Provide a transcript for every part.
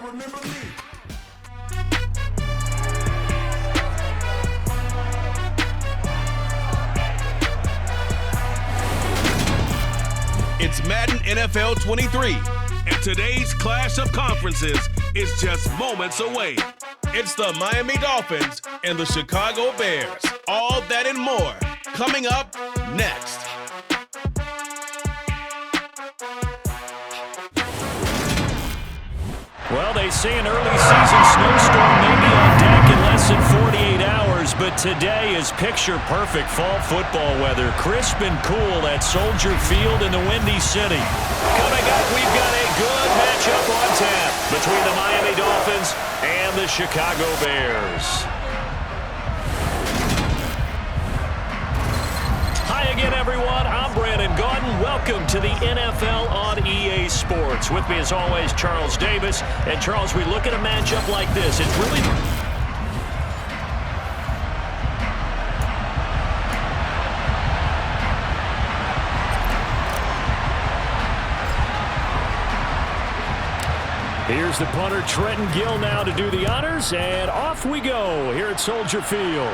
Remember me. It's Madden NFL 23, and today's clash of conferences is just moments away. It's the Miami Dolphins and the Chicago Bears. All that and more coming up next. Well, they say an early season snowstorm may be on deck in less than 48 hours, but today is picture-perfect fall football weather. Crisp and cool at Soldier Field in the Windy City. Coming up, we've got a good matchup on tap between the Miami Dolphins and the Chicago Bears. Hi again, everyone. I'm Brandon Gaudin. Welcome to the NFL on EA Sports. With me, as always, Charles Davis. And, Charles, we look at a matchup like this. It's really... Here's the punter, Trenton Gill, now to do the honors. And off we go here at Soldier Field.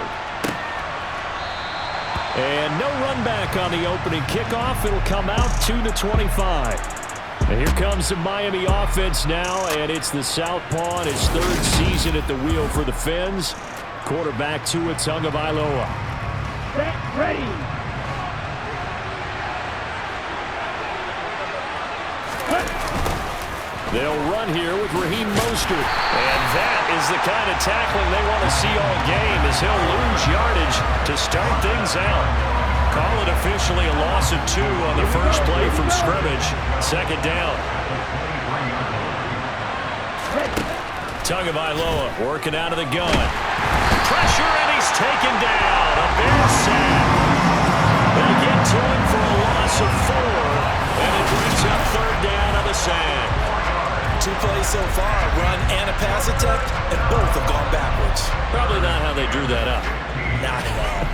And no run back on the opening kickoff. It'll come out 2-25. And here comes the Miami offense now, and it's the southpaw in his third season at the wheel for the Fins. Quarterback Tua Tagovailoa. Set, ready. They'll run here with Raheem Mostert. And that is the kind of tackling they want to see all game, as he'll lose yardage to start things out. Call it officially a loss of 2 on the first play from scrimmage. Second down. Tagovailoa working out of the gun. Pressure, and he's taken down. A Bears sack. They'll get to him for a loss of 4, and it brings up third down on the sack. 2 plays so far, a run and a pass attempt, and both have gone backwards. Probably not how they drew that up. Not at all.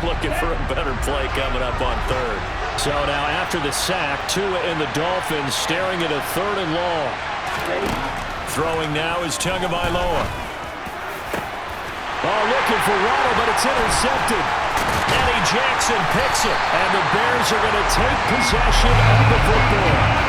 Looking for a better play coming up on third. So now after the sack, Tua and the Dolphins staring at a 3rd and long. Throwing now is Tagovailoa. Oh, looking for Waddle, but it's intercepted. Eddie Jackson picks it, and the Bears are going to take possession of the football.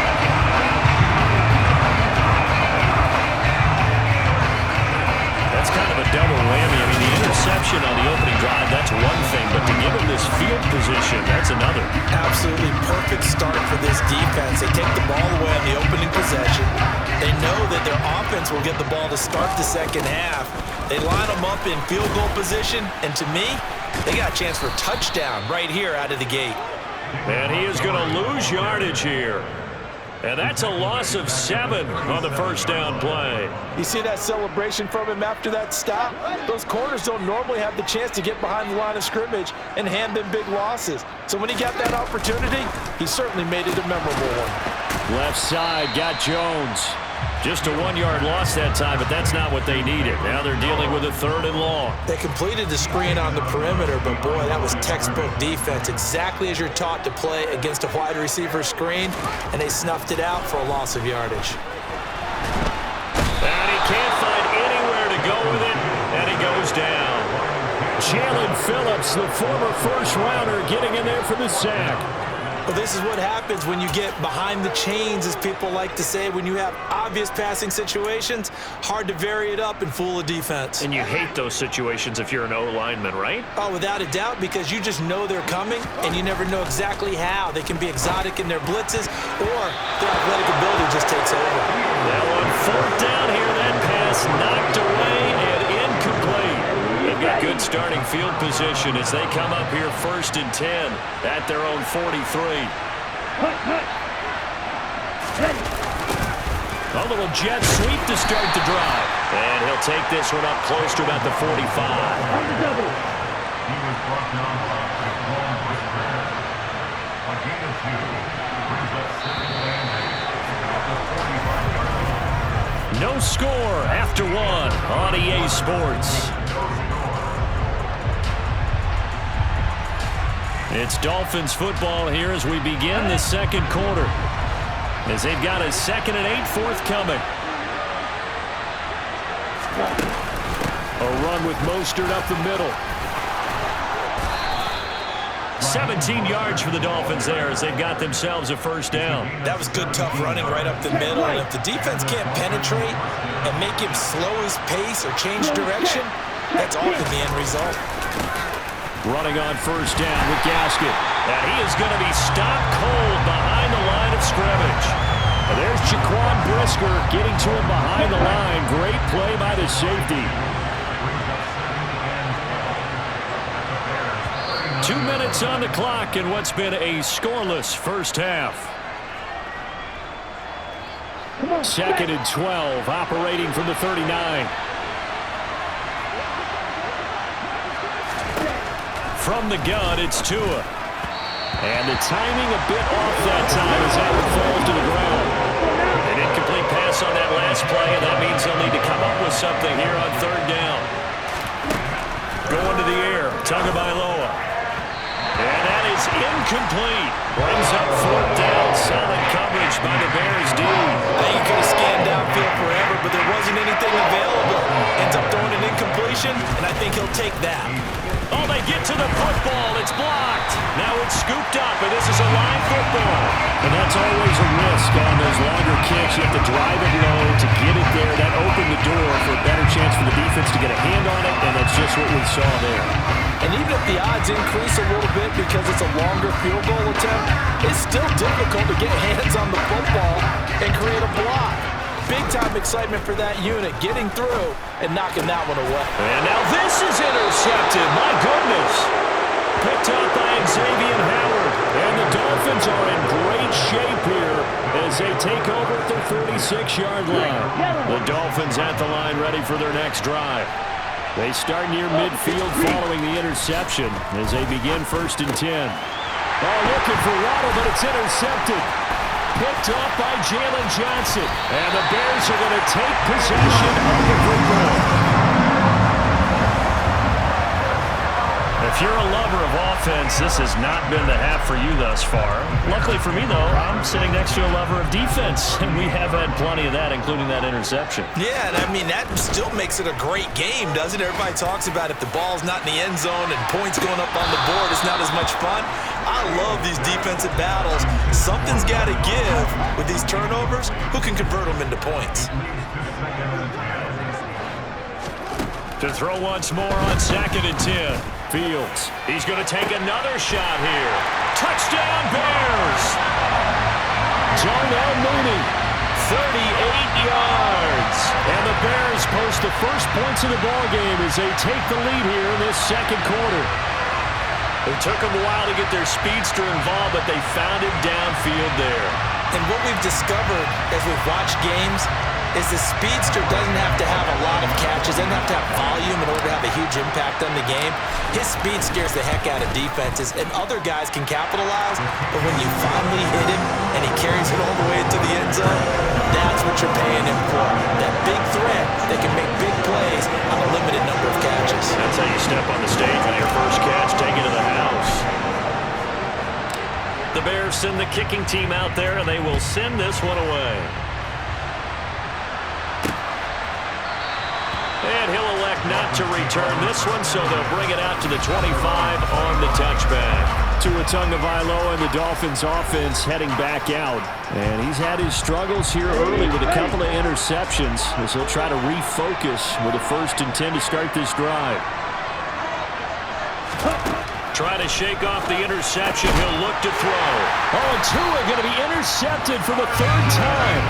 That's kind of a double whammy. I mean, the interception on the opening drive, that's one thing, but to give him this field position, that's another. Absolutely perfect start for this defense. They take the ball away on the opening possession. They know that their offense will get the ball to start the second half. They line them up in field goal position, and to me, they got a chance for a touchdown right here out of the gate. And he is going to lose yardage here. And that's a loss of 7 on the first down play. You see that celebration from him after that stop? Those corners don't normally have the chance to get behind the line of scrimmage and hand them big losses. So when he got that opportunity, he certainly made it a memorable one. Left side, got Jones. Just a 1-yard loss that time, but that's not what they needed. Now they're dealing with a 3rd and long. They completed the screen on the perimeter, but boy, that was textbook defense, exactly as you're taught to play against a wide receiver screen, and they snuffed it out for a loss of yardage. And he can't find anywhere to go with it, and he goes down. Jalen Phillips, the former first-rounder, getting in there for the sack. Well, this is what happens when you get behind the chains, as people like to say. When you have obvious passing situations, hard to vary it up and fool a defense. And you hate those situations if you're an O-lineman, right? Oh, without a doubt, because you just know they're coming, and you never know exactly how. They can be exotic in their blitzes, or their athletic ability just takes over. That one, 4th down here, that pass knocked away and incomplete. They've got good starting field position as they come up here 1st and 10 at their own 43. A little jet sweep to start the drive. And he'll take this one up close to about the 45. No score after 1 on EA Sports. It's Dolphins football here as we begin the second quarter, as they've got a 2nd and 8 forthcoming. A run with Mostert up the middle. 17 yards for the Dolphins there as they've got themselves a first down. That was good, tough running right up the middle. And if the defense can't penetrate and make him slow his pace or change direction, that's often the end result. Running on first down with Gaskin. And he is going to be stopped cold behind the line of scrimmage. And there's Jaquan Brisker getting to him behind the line. Great play by the safety. 2 minutes on the clock in what's been a scoreless first half. 2nd and 12, operating from the 39. From the gun, it's Tua. And the timing a bit off that time as that one falls to the ground. An incomplete pass on that last play, and that means they'll need to come up with something here on 3rd down. Going to the air, Tagovailoa. And that is incomplete. Brings up 4th down. Solid coverage by the Bears D. He could have scanned downfield forever, but there wasn't anything available. Ends up throwing an incompletion, and I think he'll take that. Oh, they get to the football. It's blocked. Now it's scooped up, and this is a line football. And that's always a risk on those longer kicks. You have to drive it low to get it there. That opened the door for a better chance for the defense to get a hand on it, and that's just what we saw there. And even if the odds increase a little bit because it's a longer field goal attempt, it's still difficult to get hands on the football and create a block. Big-time excitement for that unit, getting through and knocking that one away. And now this is intercepted. My goodness. Picked up by Xavier Howard. And the Dolphins are in great shape here as they take over at their 46-yard line. The Dolphins at the line ready for their next drive. They start near midfield following the interception as they begin 1st and 10. Oh, looking for Waddle, but it's intercepted. Picked up by Jalen Johnson. And the Bears are going to take possession of the football. If you're a lover of offense, this has not been the half for you thus far. Luckily for me, though, I'm sitting next to a lover of defense, and we have had plenty of that, including that interception. Yeah, and I mean, that still makes it a great game, doesn't it? Everybody talks about if the ball's not in the end zone and points going up on the board, it's not as much fun. I love these defensive battles. Something's got to give with these turnovers. Who can convert them into points? To throw once more on 2nd and 10. Fields. He's going to take another shot here. Touchdown Bears! Darnell Mooney, 38 yards. And the Bears post the first points of the ballgame as they take the lead here in this 2nd quarter. It took them a while to get their speedster involved, but they found it downfield there. And what we've discovered as we've watched games is the speedster doesn't have to have a lot of catches, doesn't have to have volume in order to have a huge impact on the game. His speed scares the heck out of defenses, and other guys can capitalize, but when you finally hit him and he carries it all the way into the end zone, that's what you're paying him for. That big threat that can make big plays on a limited number of catches. That's how you step on the stage with your first catch, take it to the house. The Bears send the kicking team out there, and they will send this one away. And he'll elect not to return this one, so they'll bring it out to the 25 on the touchback. Tua Tagovailoa and the Dolphins offense heading back out. And he's had his struggles here early with a couple of interceptions as he'll try to refocus with a 1st and 10 to start this drive. Try to shake off the interception. He'll look to throw. Oh, and Tua going to be intercepted for the 3rd time.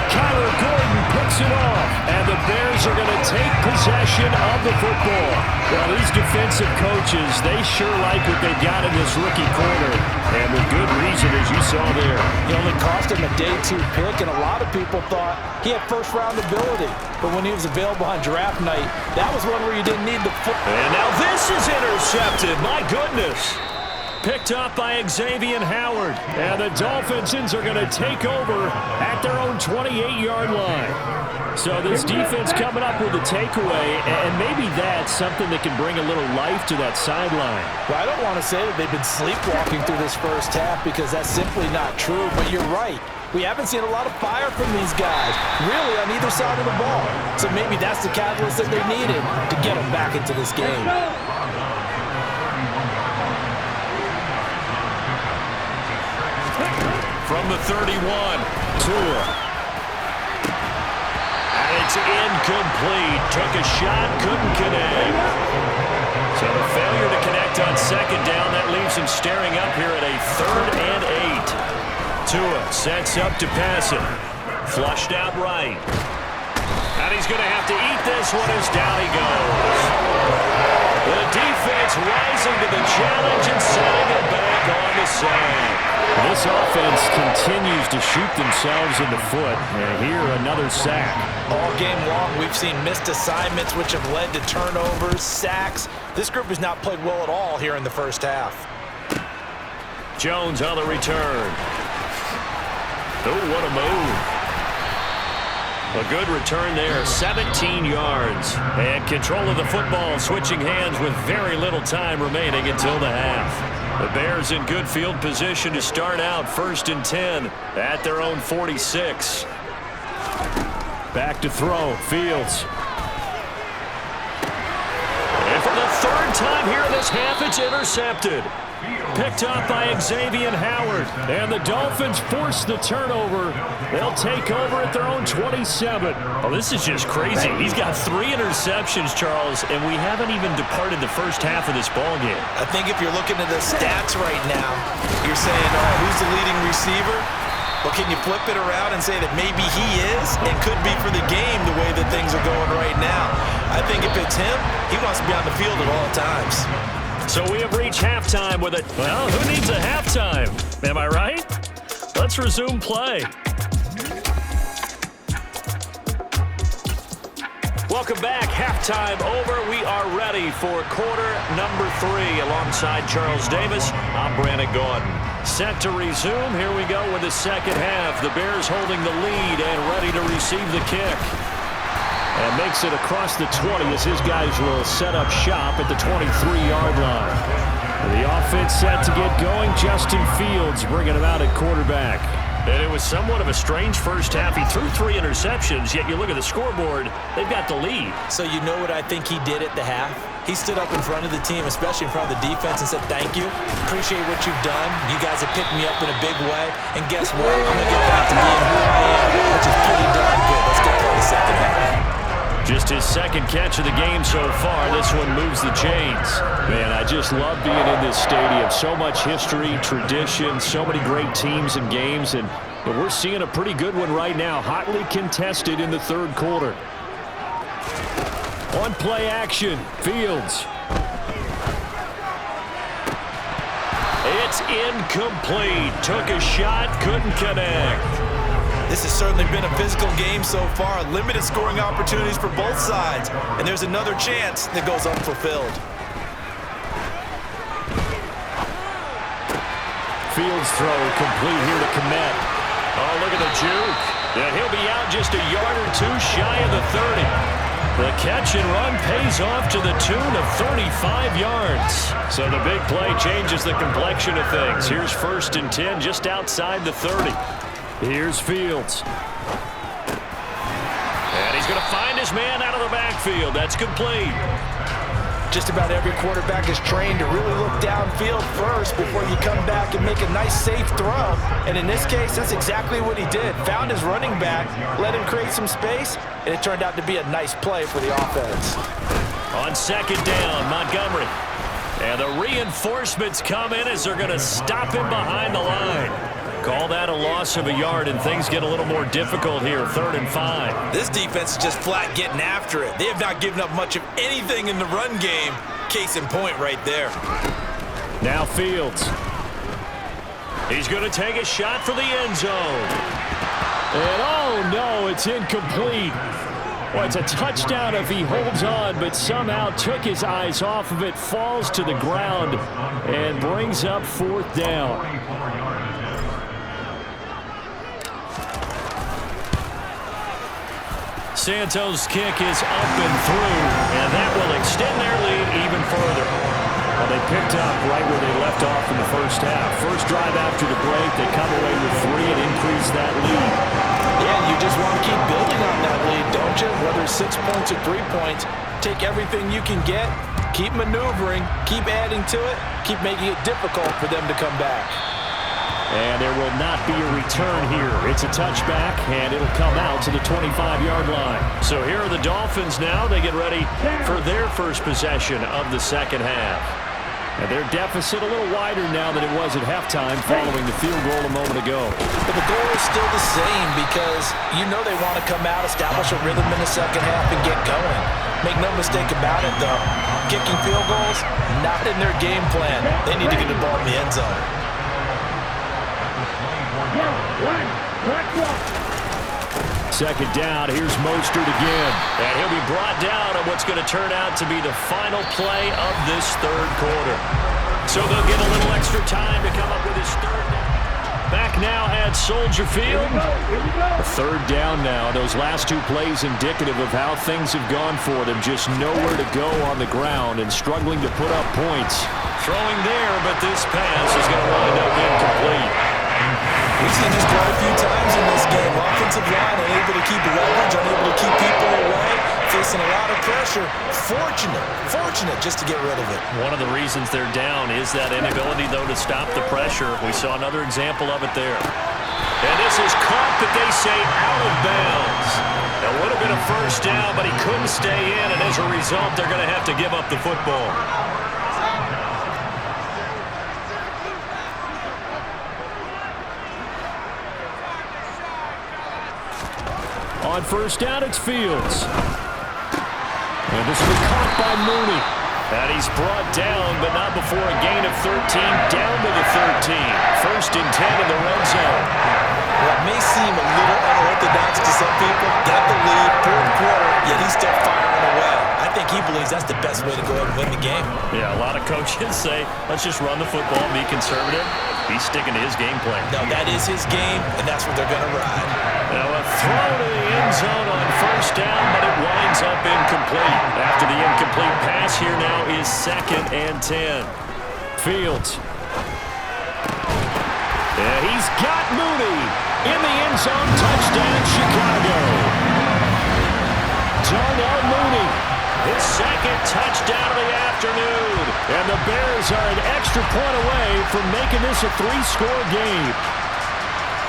Kyler Gordon picks it off, and the Bears are going to take possession of the football. Well, these defensive coaches, they sure like what they've got in this rookie corner, and with good reason, as you saw there. He only cost him a day 2 pick, and a lot of people thought he had first-round ability. But when he was available on draft night, that was one where you didn't need the football. And now this is intercepted. My goodness. Picked up by Xavier Howard. And the Dolphins are going to take over at their own 28-yard line. So this defense coming up with a takeaway, and maybe that's something that can bring a little life to that sideline. Well, I don't want to say that they've been sleepwalking through this first half because that's simply not true, but you're right. We haven't seen a lot of fire from these guys, really on either side of the ball. So maybe that's the catalyst that they needed to get them back into this game. From the 31, Tua. And it's incomplete. Took a shot, couldn't connect. So the failure to connect on second down, that leaves him staring up here at a 3rd and 8. Tua sets up to pass it. Flushed out right. And he's going to have to eat this one as down he goes. The defense rising to the challenge and setting it back on the side. This offense continues to shoot themselves in the foot. And here, another sack. All game long, we've seen missed assignments, which have led to turnovers, sacks. This group has not played well at all here in the first half. Jones on the return. Oh, what a move. A good return there, 17 yards. And control of the football, switching hands with very little time remaining until the half. The Bears in good field position to start out 1st and 10 at their own 46. Back to throw, Fields. And for the 3rd time here in this half, it's intercepted. Picked up by Xavier Howard. And the Dolphins force the turnover. They'll take over at their own 27. Oh, this is just crazy. He's got 3 interceptions, Charles, and we haven't even departed the first half of this ballgame. I think if you're looking at the stats right now, you're saying, oh, who's the leading receiver? Well, can you flip it around and say that maybe he is and could be for the game the way that things are going right now? I think if it's him, he wants to be on the field at all times. So we have reached halftime with it. Well, who needs a halftime? Am I right? Let's resume play. Welcome back. Halftime over. We are ready for quarter number 3. Alongside Charles Davis, I'm Brandon Gordon. Set to resume. Here we go with the second half. The Bears holding the lead and ready to receive the kick. And makes it across the 20 as his guys will set up shop at the 23-yard line. The offense set to get going. Justin Fields bringing him out at quarterback. And it was somewhat of a strange first half. He threw 3 interceptions, yet you look at the scoreboard, they've got the lead. So you know what I think he did at the half? He stood up in front of the team, especially in front of the defense, and said, thank you. Appreciate what you've done. You guys have picked me up in a big way. And guess what? I'm going to get back to being who I am, which is pretty darn good. Let's get to the second half. Just his second catch of the game so far. This one moves the chains. Man, I just love being in this stadium. So much history, tradition, so many great teams and games, and we're seeing a pretty good one right now. Hotly contested in the 3rd quarter. On play action, Fields. It's incomplete. Took a shot, couldn't connect. This has certainly been a physical game so far. Limited scoring opportunities for both sides. And there's another chance that goes unfulfilled. Fields throw complete here to Komet. Oh, look at the juke. And he'll be out just a yard or 2 shy of the 30. The catch and run pays off to the tune of 35 yards. So the big play changes the complexion of things. Here's 1st and 10 just outside the 30. Here's Fields. And he's going to find his man out of the backfield. That's complete. Just about every quarterback is trained to really look downfield first before you come back and make a nice, safe throw. And in this case, that's exactly what he did. Found his running back, let him create some space, and it turned out to be a nice play for the offense. On second down, Montgomery. And the reinforcements come in as they're going to stop him behind the line. Call that a loss of a yard, and things get a little more difficult here, 3rd and 5. This defense is just flat getting after it. They have not given up much of anything in the run game. Case in point right there. Now Fields. He's going to take a shot for the end zone. And oh no, it's incomplete. Well, it's a touchdown if he holds on, but somehow took his eyes off of it, falls to the ground, and brings up 4th down. Santos' kick is up and through, and that will extend their lead even further. Well, they picked up right where they left off in the first half. First drive after the break, they come away with 3 and increase that lead. Yeah, you just want to keep building on that lead, don't you? Whether it's 6 points or 3 points, take everything you can get, keep maneuvering, keep adding to it, keep making it difficult for them to come back. And there will not be a return here. It's a touchback, and it'll come out to the 25-yard line. So here are the Dolphins now. They get ready for their first possession of the second half. And their deficit a little wider now than it was at halftime following the field goal a moment ago. But the goal is still the same because you know they want to come out, establish a rhythm in the second half, and get going. Make no mistake about it, though. Kicking field goals, not in their game plan. They need to get the ball in the end zone. Second down, here's Mostert again. And he'll be brought down on what's going to turn out to be the final play of this third quarter. So they'll get a little extra time to come up with his third down. Back now at Soldier Field. A third down now. Those last 2 plays indicative of how things have gone for them. Just nowhere to go on the ground and struggling to put up points. Throwing there, but this pass is going to wind up incomplete. We've seen this quite a few times in this game. Offensive line unable to keep leverage, unable to keep people away, facing a lot of pressure. Fortunate just to get rid of it. One of the reasons they're down is that inability, though, to stop the pressure. We saw another example of it there. And this is caught, but they say out of bounds. That would have been a first down, but he couldn't stay in, and as a result, they're going to have to give up the football. On first down, it's Fields. And this will be caught by Mooney. And he's brought down, but not before a gain of 13, down to the 13. First and 10 in the red zone. Well, it may seem a little unorthodox to some people. Got the lead, fourth quarter, yet he's still firing away. I think he believes that's the best way to go ahead and win the game. Yeah, a lot of coaches say, let's just run the football and be conservative. He's sticking to his game plan. No, that is his game, and that's what they're going to ride. Now a throw to the end zone on first down, but it winds up incomplete. After the incomplete pass, here now is 2nd and 10. Fields. And he's got Mooney in the end zone. Touchdown, Chicago. Darnell Mooney, his 2nd touchdown of the afternoon. And the Bears are an extra point away from making this a 3-score game.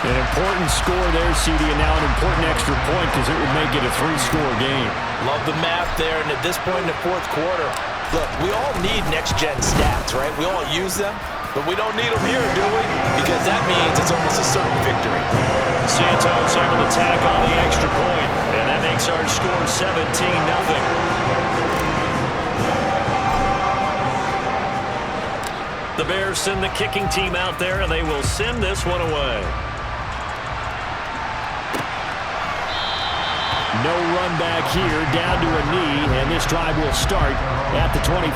An important score there, CD, and now an important extra point because it would make it a 3-score game. Love the math there, and at this point in the fourth quarter, look, we all need next-gen stats, right? We all use them, but we don't need them here, do we? Because that means it's almost a certain victory. Santos able to tack on the extra point, and that makes our score 17-0. The Bears send the kicking team out there, and they will send this one away. No run back here, down to a knee, and this drive will start at the 25.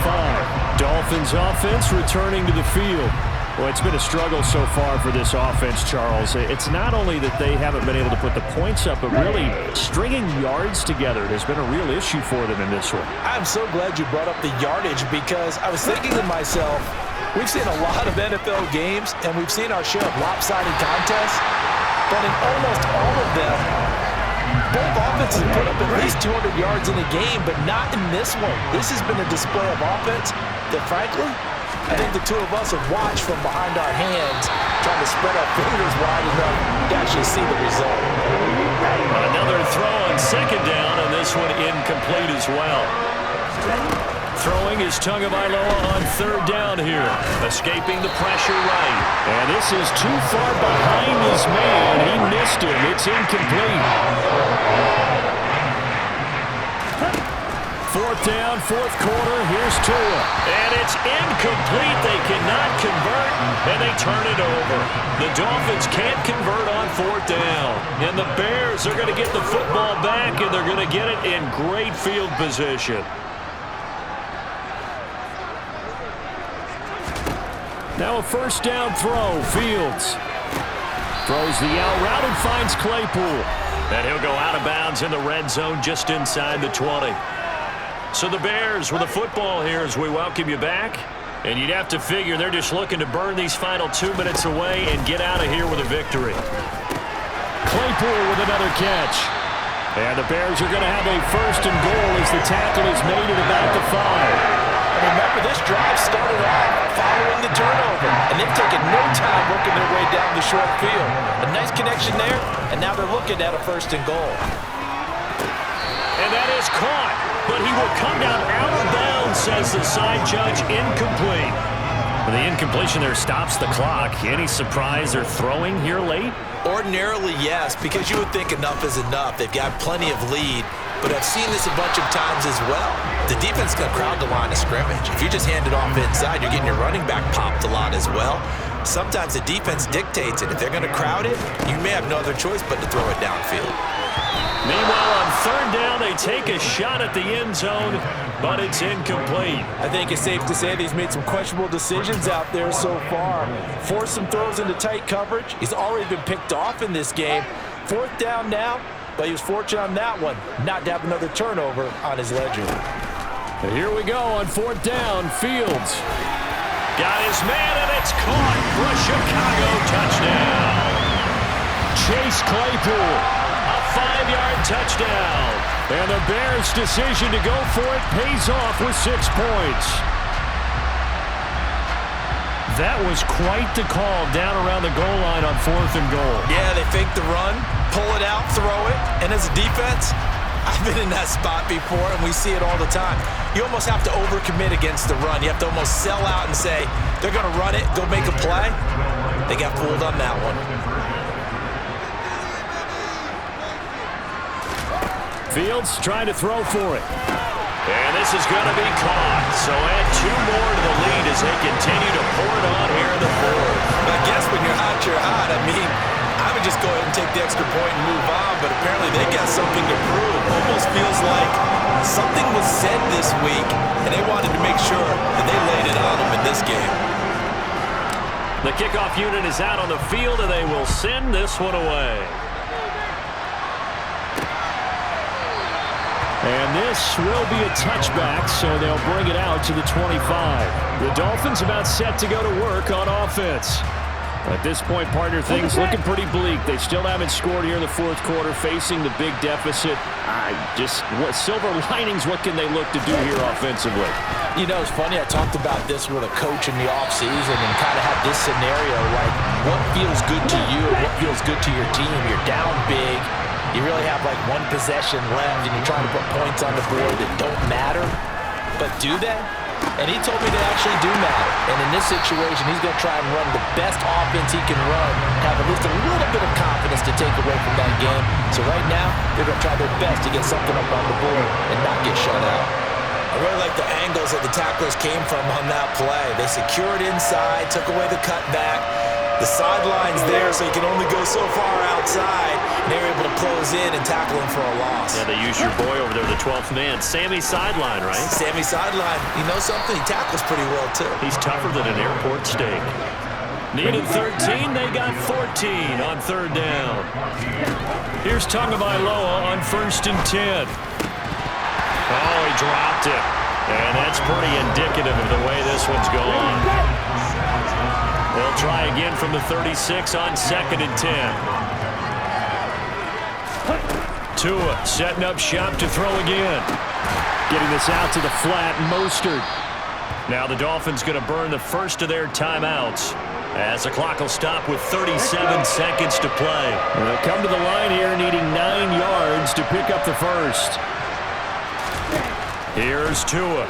Dolphins offense returning to the field. Well, it's been a struggle so far for this offense, Charles. It's not only that they haven't been able to put the points up, but really stringing yards together has been a real issue for them in this one. I'm so glad you brought up the yardage because I was thinking to myself, we've seen a lot of NFL games, and we've seen our share of lopsided contests, but in almost all of them, both offenses put up at least 200 yards in a game, but not in this one. This has been a display of offense that, frankly, I think the two of us have watched from behind our hands, trying to spread our fingers wide enough to actually see the result. Another throw on 2nd down, and this one incomplete as well. Throwing is Tagovailoa on 3rd down here. Escaping the pressure right. And this is too far behind his man. He missed him. It's incomplete. 4th down, 4th quarter. Here's Tua. And it's incomplete. They cannot convert, and they turn it over. The Dolphins can't convert on 4th down. And the Bears are going to get the football back, and they're going to get it in great field position. Now a 1st down throw. Fields throws the out route and finds Claypool. And he'll go out of bounds in the red zone just inside the 20. So the Bears with the football here as we welcome you back And you'd have to figure they're just looking to burn these final 2 minutes away and get out of here with a victory. Claypool with another catch. And the Bears are going to have a first and goal as the tackle is made at about the 5. And remember, this drive started off following the turnover, and they've taken no time working their way down the short field. A nice connection there, and now they're looking at a first and goal. And that is caught, but he will come down out of bounds, says the side judge, incomplete. The incompletion there stops the clock. Any surprise they're throwing here late? Ordinarily, yes, because you would think enough is enough. They've got plenty of lead, but I've seen this a bunch of times as well. The defense is going to crowd the line of scrimmage. If you just hand it off inside, you're getting your running back popped a lot as well. Sometimes the defense dictates it. If they're going to crowd it, you may have no other choice but to throw it downfield. Meanwhile, on third down, they take a shot at the end zone, but it's incomplete. I think it's safe to say that he's made some questionable decisions out there so far. Forced some throws into tight coverage. He's already been picked off in this game. Fourth down now, but he was fortunate on that one not to have another turnover on his ledger. And here we go on fourth down. Fields. Got his man, and it's caught for a Chicago touchdown. Chase Claypool. 5-yard touchdown. And the Bears' decision to go for it pays off with 6 points. That was quite the call down around the goal line on fourth and goal. Yeah, they fake the run, pull it out, throw it, and as a defense, I've been in that spot before, and we see it all the time. You almost have to overcommit against the run. You have to almost sell out and say, they're going to run it, go make a play. They got fooled on that one. Fields trying to throw for it. And this is going to be caught. So add 2 more to the lead as they continue to pour it on here in the fourth. I guess when you're hot, you're hot. I mean, I would just go ahead and take the extra point and move on, but apparently they got something to prove. Almost feels like something was said this week, and they wanted to make sure that they laid it on them in this game. The kickoff unit is out on the field, and they will send this one away. And this will be a touchback, so they'll bring it out to the 25. The Dolphins about set to go to work on offense. At this point, partner, things looking pretty bleak. They still haven't scored here in the fourth quarter, facing the big deficit. What silver linings, what can they look to do here offensively? You know, it's funny, I talked about this with a coach in the offseason and kind of had this scenario, like what feels good to you, what feels good to your team. You're down big. You really have like one possession left, and you're trying to put points on the board that don't matter. But do they? And he told me they actually do matter. And in this situation, he's going to try and run the best offense he can run, have at least a little bit of confidence to take away from that game. So right now, they're going to try their best to get something up on the board and not get shut out. I really like the angles that the tacklers came from on that play. They secured inside, took away the cutback. The sideline's there, so you can only go so far outside. And they were able to close in and tackle him for a loss. Yeah, they used your boy over there, the 12th man. Sammy Sideline, right? Sammy Sideline. You know something? He tackles pretty well, too. He's tougher than an airport steak. Needed 13, they got 14 on third down. Here's Tagovailoa on 1st and 10. Oh, he dropped it. And that's pretty indicative of the way this one's going. They'll try again from the 36 on 2nd and 10. Tua setting up shop to throw again. Getting this out to the flat, Mostert. Now the Dolphins going to burn the first of their timeouts as the clock will stop with 37 seconds to play. And they'll come to the line here needing 9 yards to pick up the first. Here's Tua.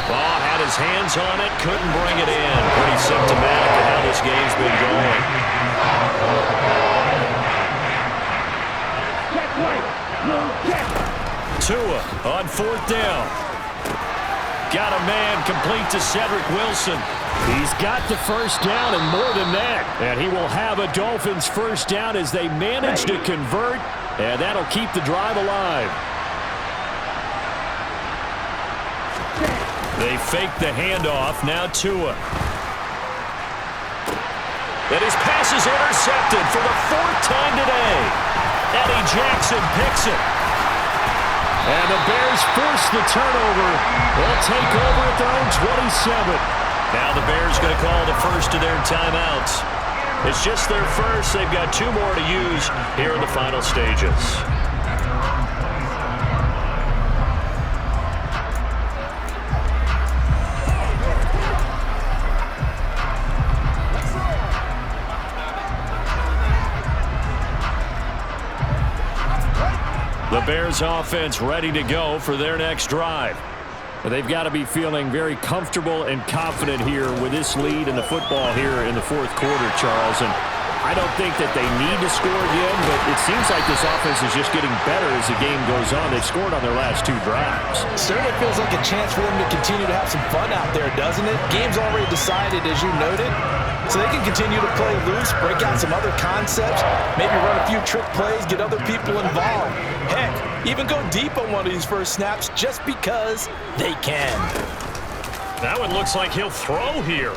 Ball had his hands on it, couldn't bring it in. Pretty symptomatic of how this game's been going. Tua on 4th down. Got a man complete to Cedric Wilson. He's got the first down and more than that. And he will have a Dolphins first down as they manage to convert. And that'll keep the drive alive. They fake the handoff. Now Tua. And his pass is intercepted for the 4th time today. Eddie Jackson picks it. And the Bears force the turnover. They'll take over at their own 27. Now the Bears going to call the first of their timeouts. It's just their first. They've got 2 more to use here in the final stages. The Bears offense ready to go for their next drive. They've got to be feeling very comfortable and confident here with this lead in the football here in the fourth quarter, Charles. And I don't think that they need to score again, but it seems like this offense is just getting better as the game goes on. They've scored on their last 2 drives. Certainly feels like a chance for them to continue to have some fun out there, doesn't it? Game's already decided, as you noted. So they can continue to play loose, break out some other concepts, maybe run a few trick plays, get other people involved. Heck, even go deep on one of these first snaps just because they can. That one looks like he'll throw here.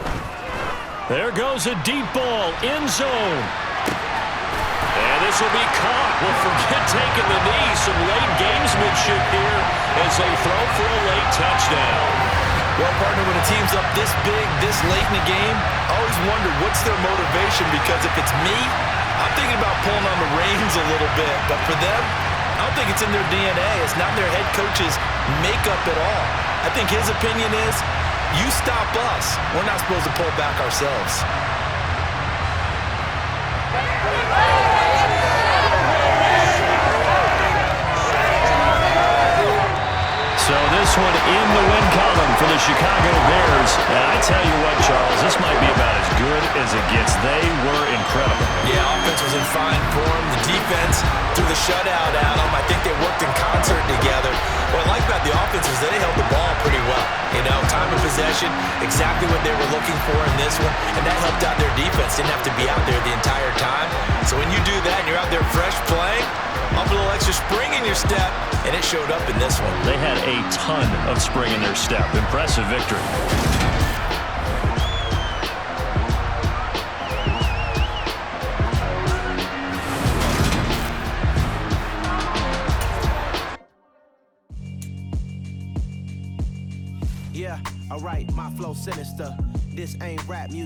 There goes a deep ball, end zone. And this will be caught. Well, forget taking the knee. Some late gamesmanship here as they throw for a late touchdown. Well, partner, when a team's up this big, this late in the game, I always wonder what's their motivation, because if it's me, I'm thinking about pulling on the reins a little bit. But for them, I don't think it's in their DNA. It's not in their head coach's makeup at all. I think his opinion is, you stop us. We're not supposed to pull back ourselves. So this one in the win column for the Chicago Bears. And I tell you what, Charles, this might be about as good as it gets. They were incredible. Yeah, offense was in fine form. The defense threw the shutout at them. I think they worked in concert together. What I like about the offense is they held the ball pretty well. You know, time of possession, exactly what they were looking for in this one. And that helped out their defense. Didn't have to be out there the entire time. So when you do that and you're out there fresh playing, up a little extra spring in your step, and it showed up in this one. They had a ton of spring in their step. Impressive victory. Yeah, alright, my flow sinister. This ain't rap music.